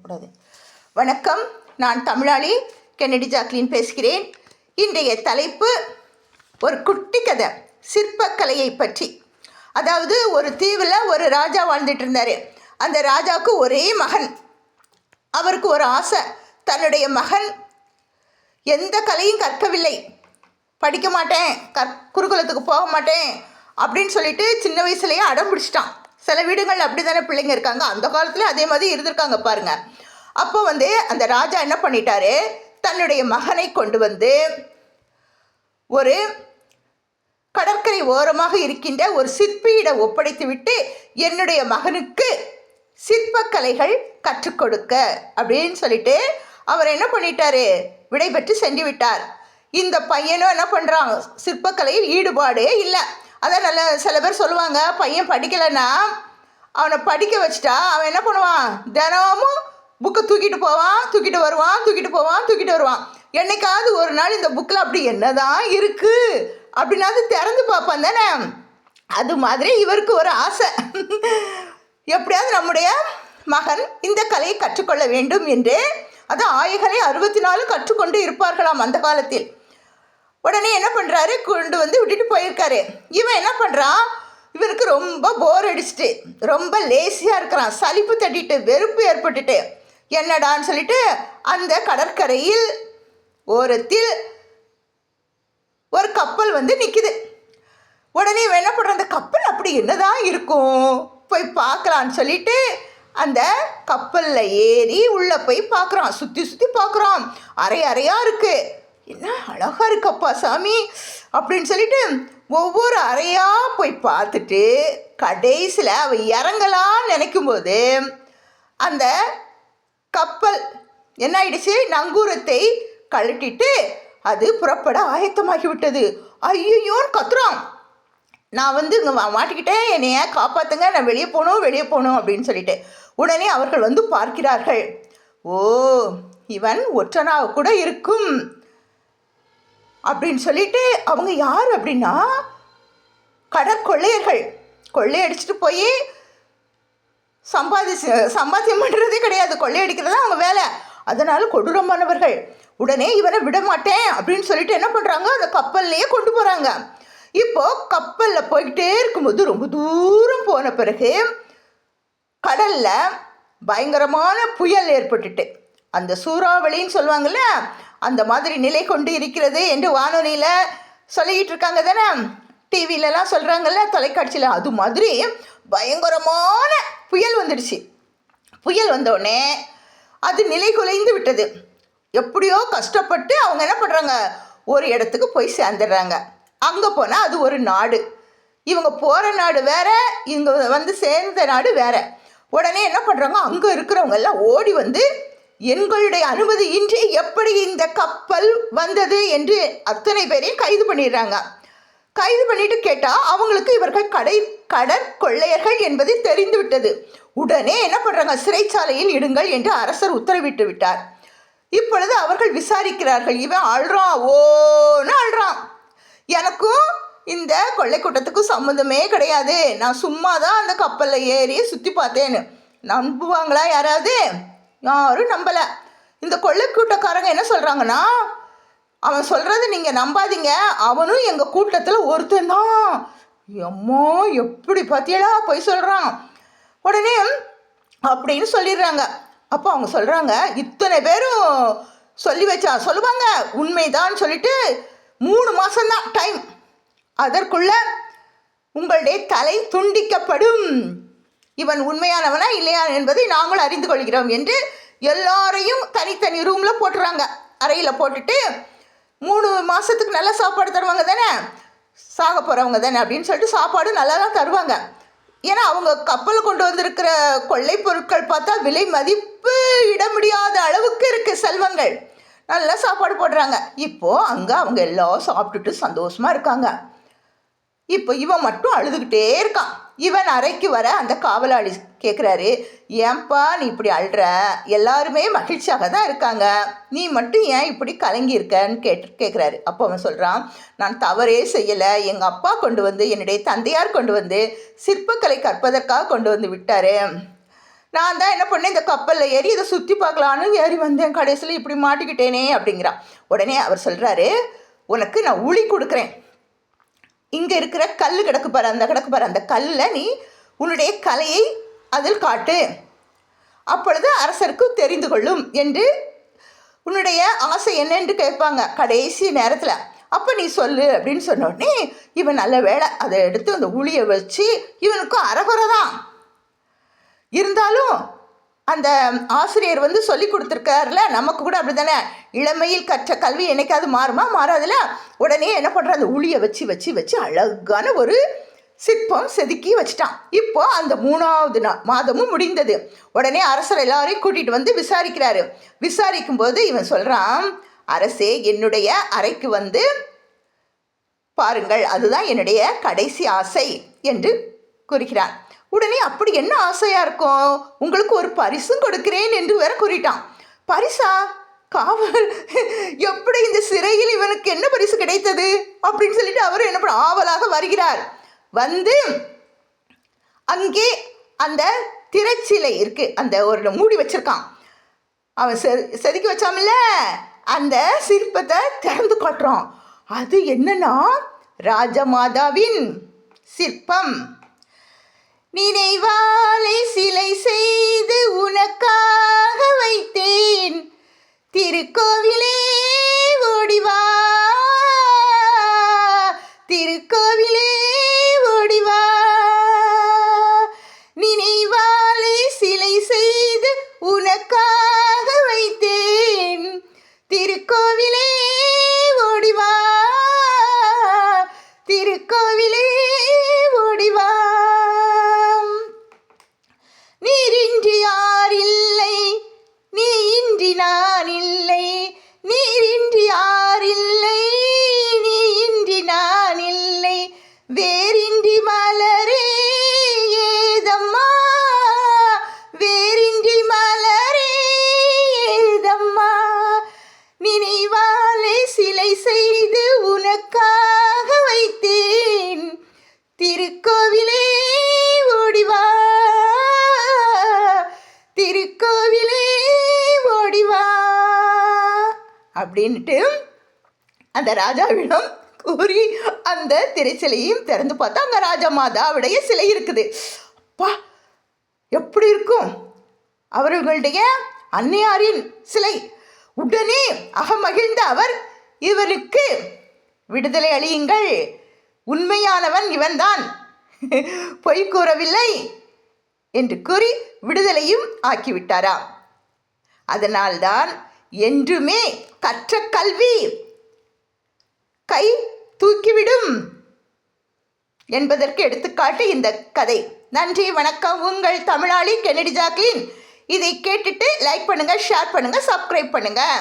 கூடாது. வணக்கம், நான் தமிழாளி கென்னடி ஜாக்லின் பேசுகிறேன். இன்றைய தலைப்பு ஒரு குட்டி கதை, சிற்பக்கலையை பற்றி. அதாவது ஒரு தீவில் ஒரு ராஜா வாழ்ந்துட்டு இருந்தார். அந்த ராஜாவுக்கு ஒரே மகன். அவருக்கு ஒரு ஆசை, தன்னுடைய மகன் எந்த கலையும் கற்கவில்லை, படிக்க மாட்டேன், குருகுலத்துக்கு போக மாட்டேன் அப்படின்னு சொல்லிட்டு சின்ன வயசுலேயே அடம் பிடிச்சிட்டான். சில வீடுகள் அப்படி தானே பிள்ளைங்க இருக்காங்க, அந்த காலத்துலேயும் அதே மாதிரி இருந்திருக்காங்க பாருங்க. அப்போ அந்த ராஜா என்ன பண்ணிட்டாரு, தன்னுடைய மகனை கொண்டு ஒரு கடற்கரை ஓரமாக இருக்கின்ற ஒரு சிற்பியிடம் ஒப்படைத்து விட்டு, என்னுடைய மகனுக்கு சிற்பக்கலைகள் கற்றுக் கொடுக்க அப்படின்னு சொல்லிட்டு அவர் என்ன பண்ணிட்டாரு, விடை பெற்று சென்று விட்டார். இந்த பையனும் என்ன பண்ணுறான், சிற்பக்கலையில் ஈடுபாடே இல்லை. அதான் சில பேர் சொல்லுவாங்க, பையன் படிக்கலைன்னா அவனை படிக்க வச்சுட்டா அவன் என்ன பண்ணுவான், தினமும் புக்கை தூக்கிட்டு போவான், தூக்கிட்டு வருவான், தூக்கிட்டு போவான், தூக்கிட்டு வருவான். என்னைக்காவது ஒரு நாள் இந்த புக்கில் அப்படி என்னதான் இருக்குது அப்படின்னாவது திறந்து பார்ப்பான் தானே. அது மாதிரி இவருக்கு ஒரு ஆசை, எப்படியாவது நம்முடைய மகன் இந்த கலையை கற்றுக்கொள்ள வேண்டும் என்று. அது ஆயகளை 64 கற்றுக்கொண்டு இருப்பார்களாம் அந்த காலத்தில். உடனே என்ன பண்ணுறாரு, கொண்டு விட்டுட்டு போயிருக்காரு. இவன் என்ன பண்ணுறான், இவனுக்கு ரொம்ப போர் அடிச்சுட்டு, ரொம்ப லேசியாக இருக்கிறான், சலிப்பு தட்டிட்டு, வெறுப்பு ஏற்பட்டுட்டு, என்னடான்னு சொல்லிட்டு அந்த கடற்கரையில் ஓரத்தில் ஒரு கப்பல் நிற்கிது. உடனே இவன் என்ன பண்ணுறான், அந்த கப்பல் அப்படி என்னதான் இருக்கும், போய் பார்க்கலான்னு சொல்லிட்டு அந்த கப்பலில் ஏறி உள்ளே போய் பார்க்குறான். சுற்றி சுற்றி பார்க்குறான், அறையாக இருக்குது. என்ன அழகாக இருக்கப்பா சாமி அப்படின்னு சொல்லிட்டு ஒவ்வொரு அறையாக போய் பார்த்துட்டு கடைசியில் அவள் இறங்கலான்னு நினைக்கும்போது அந்த கப்பல் என்ன ஆயிடுச்சு, நங்கூரத்தை கழட்டிட்டு அது புறப்பட ஆயத்தமாகி விட்டது. ஐயோன்னு கத்துறான், நான் இங்கே மாட்டிக்கிட்டேன், என்னைய காப்பாற்றுங்க, நான் வெளியே போகணும் அப்படின்னு சொல்லிட்டு. உடனே அவர்கள் பார்க்கிறார்கள், ஓ இவன் ஒற்றனாக கூட இருக்கும் அப்படின்னு சொல்லிட்டு. அவங்க யார் அப்படின்னா கடற்கொள்ளையர்கள். கொள்ளையடிச்சிட்டு போய் சம்பாத்தியம் பண்ணுறதே கிடையாது, கொள்ளையடிக்கிறது தான் அவங்க வேலை. அதனால் கொடூரமானவர்கள். உடனே இவனை விட மாட்டேன் அப்படின்னு சொல்லிட்டு என்ன பண்ணுறாங்க, அந்த கப்பல்லையே கொண்டு போகிறாங்க. இப்போது கப்பலில் போய்கிட்டே இருக்கும்போது ரொம்ப தூரம் போன பிறகு கடலில் பயங்கரமான புயல் ஏற்பட்டுட்டு, அந்த சூறாவளின்னு சொல்லுவாங்கள்ல, அந்த மாதிரி நிலை கொண்டு இருக்கிறது என்று வானொலியில் சொல்லிக்கிட்டு இருக்காங்க தானே, டிவிலலாம் சொல்கிறாங்கல்ல, தொலைக்காட்சியில். அது மாதிரி பயங்கரமான புயல் வந்துடுச்சு. புயல் வந்தோடனே அது நிலை குலைந்து விட்டது. எப்படியோ கஷ்டப்பட்டு அவங்க என்ன பண்ணுறாங்க, ஒரு இடத்துக்கு போய் சேர்ந்துடுறாங்க. அங்கே போனால் அது ஒரு நாடு, இவங்க போகிற நாடு வேற, இவங்க சேர்ந்த நாடு வேற. உடனே என்ன பண்ணுறாங்க, அங்கே இருக்கிறவங்க எல்லாம் ஓடி எங்களுடைய அனுமதி இன்றி எப்படி இந்த கப்பல் வந்தது என்று அத்தனை பேரையும் கைது பண்ணிடுறாங்க. கைது பண்ணிட்டு கேட்டால் அவங்களுக்கு இவர்கள் கடற்கொள்ளையர்கள் என்பது தெரிந்து விட்டது. உடனே என்ன பண்ணுறாங்க, சிறைச்சாலையில் இடுங்கள் என்று அரசர் உத்தரவிட்டு விட்டார். இப்பொழுது அவர்கள் விசாரிக்கிறார்கள். இவன் அழுறான், ஓன்னு அழுறான், எனக்கும் இந்த கொள்ளை கூட்டத்துக்கும் சம்மந்தமே கிடையாது, நான் சும்மா தான் அந்த கப்பலில் ஏறி சுற்றி பார்த்தேன்னு. நம்புவாங்களா யாராவது? யாரும் நம்பலை. இந்த கொள்ளை கூட்டக்காரங்க என்ன சொல்கிறாங்கன்னா, அவன் சொல்கிறது நீங்கள் நம்பாதீங்க, அவனும் எங்கள் கூட்டத்தில் ஒருத்தன் தான். எம்மோ எப்படி பார்த்தியடா போய் சொல்கிறான் உடனே அப்படின்னு சொல்லிடுறாங்க. அப்போ அவங்க சொல்கிறாங்க, இத்தனை பேரும் சொல்லுவாங்க உண்மைதான் சொல்லிட்டு 3 மாதம்தான் டைம், அதற்குள்ள உங்களுடைய தலை துண்டிக்கப்படும், இவன் உண்மையானவனா இல்லையா என்பதை நாங்கள் அறிந்து கொள்கிறோம் என்று எல்லாரையும் தனித்தனி ரூமில் போட்டுறாங்க, அறையில் போட்டுட்டு 3 மாதத்துக்கு நல்ல சாப்பாடு தருவாங்க தானே, சாக போகிறவங்க தானே அப்படின்னு சொல்லிட்டு சாப்பாடு நல்லா தான் தருவாங்க. ஏன்னா அவங்க கப்பல் கொண்டு வந்திருக்கிற கொள்ளை பொருட்கள் பார்த்தா விலை மதிப்பு இட முடியாத அளவுக்கு இருக்குது செல்வங்கள். நல்லா சாப்பாடு போடுறாங்க. இப்போது அங்கே அவங்க எல்லாம் சாப்பிட்டுட்டு சந்தோஷமாக இருக்காங்க. இப்போ இவன் மட்டும் அழுதுகிட்டே இருக்கான். இவன் அறைக்கு வர அந்த காவலாளி கேட்குறாரு, ஏன்பா நீ இப்படி அழுற, எல்லாருமே மகிழ்ச்சியாக தான் இருக்காங்க, நீ மட்டும் ஏன் இப்படி கலங்கி இருக்கன்னு கேட்குறாரு. அப்போ அவன் சொல்கிறான், நான் தவறே செய்யலை, எங்கள் அப்பா கொண்டு என்னுடைய தந்தையார் கொண்டு சிற்பக்கலை கற்பதற்காக கொண்டு விட்டார், நான் தான் என்ன பண்ணேன், இந்த கப்பலில் ஏறி இதை சுற்றி பார்க்கலான்னு ஏறி வந்தேன், கடைசியில் இப்படி மாட்டிக்கிட்டேனே அப்படிங்கிறான். உடனே அவர் சொல்கிறாரு, உனக்கு நான் உளி கொடுக்குறேன், இங்கே இருக்கிற கல் கிடக்கு பாரு, அந்த கல்லில் நீ உன்னுடைய கலையை அதில் காட்டு, அப்பொழுது அரசருக்கு தெரிந்து கொள்ளும் என்று, உன்னுடைய ஆசை என்னென்று கேட்பாங்க கடைசி நேரத்தில், அப்போ நீ சொல்லு அப்படின்னு சொன்ன உடனே இவன் நல்ல வேலை அதை எடுத்து அந்த உளியை வச்சு, இவனுக்கும் அறகுறை தான் இருந்தாலும் அந்த ஆசிரியர் வந்து சொல்லி கொடுத்துருக்காருல, நமக்கு கூட அப்படி தானே, இளமையில் கற்ற கல்வி என்னைக்காவது மாறுமா, மாறாதுல. உடனே என்ன பண்ணுற, அந்த உளியை வச்சு வச்சு வச்சு அழகான ஒரு சிற்பம் செதுக்கி வச்சுட்டான். இப்போ அந்த 3வது மாதமும் முடிந்தது. உடனே அரசர் எல்லாரையும் கூட்டிகிட்டு வந்து விசாரிக்கிறாரு. விசாரிக்கும் போது இவன் சொல்கிறான், அரசே, என்னுடைய அறைக்கு வந்து பாருங்கள், அதுதான் என்னுடைய கடைசி ஆசை என்று கூறுகிறான். உடனே அப்படி என்ன ஆசையாக இருக்கும், உங்களுக்கு ஒரு பரிசும் கொடுக்கிறேன் என்று வேற கூறிட்டான். பரிசா? காவல் எப்படி இந்த சிறையில் இவனுக்கு என்ன பரிசு கிடைத்தது அப்படின்னு சொல்லிட்டு அவர் என்ன பண்ண ஆவலாக வருகிறார். வந்து அங்கே அந்த திரைச்சிலை இருக்கு, அந்த ஒரு மூடி வச்சிருக்கான், அவன் செதுக்கி வச்சாமில்ல, அந்த சிற்பத்தை திறந்து காட்டுறான். அது என்னன்னா ராஜமாதாவின் சிற்பம். நினைவாலை சிலை செய்து உனக்காக வைத்தேன், திருக்கோவிலே ஓடிவா, திருக்கோவிலே ஓடிவா, நினைவாலை சிலை செய்து உனக்காக வைத்தேன், திருக்கோவிலே ஓடிவா, திருக்கோவிலே ஓடிவா, நீரின்றி யார் இல்லை, நீ இன்றி நான் இல்லை, நீரின்றி யார் இல்லை, நீ இன்றி நான் இல்லை, வேரின்றி மலரே ஏதம்மா, வேரின்றி மலரே ஏதம்மா, நினைவாலை சிலை செய்து உனக்காக வைத்தேன், திருக்கோவிலே ஓடிவா, திருக்கோவிலே ஓடிவா அப்படின்ட்டு அந்த ராஜாவிடம் கூறி அந்த திரைச்சிலையும் திறந்து பார்த்தா அங்கே ராஜா மாதாவுடைய சிலை இருக்குது. அப்பா, எப்படி இருக்கும் அவர்களுடைய அன்னையாரின் சிலை. உடனே அகமகிழ்ந்த அவர், இவருக்கு விடுதலை அளியுங்கள், உண்மையானவன் இவன்தான், பொய் கூறவில்லை என்று கூறி விடுதலையும் ஆக்கிவிட்டாரா. அதனால்தான் என்றுமே கற்ற கல்வி கை தூக்கிவிடும் என்பதற்கு எடுத்துக்காட்டு இந்த கதை. நன்றி, வணக்கம். உங்கள் தமிழாளி கென்னடி ஜாக்லின். இதை கேட்டுட்டு லைக் பண்ணுங்கள், ஷேர் பண்ணுங்கள், சப்ஸ்கிரைப் பண்ணுங்கள்.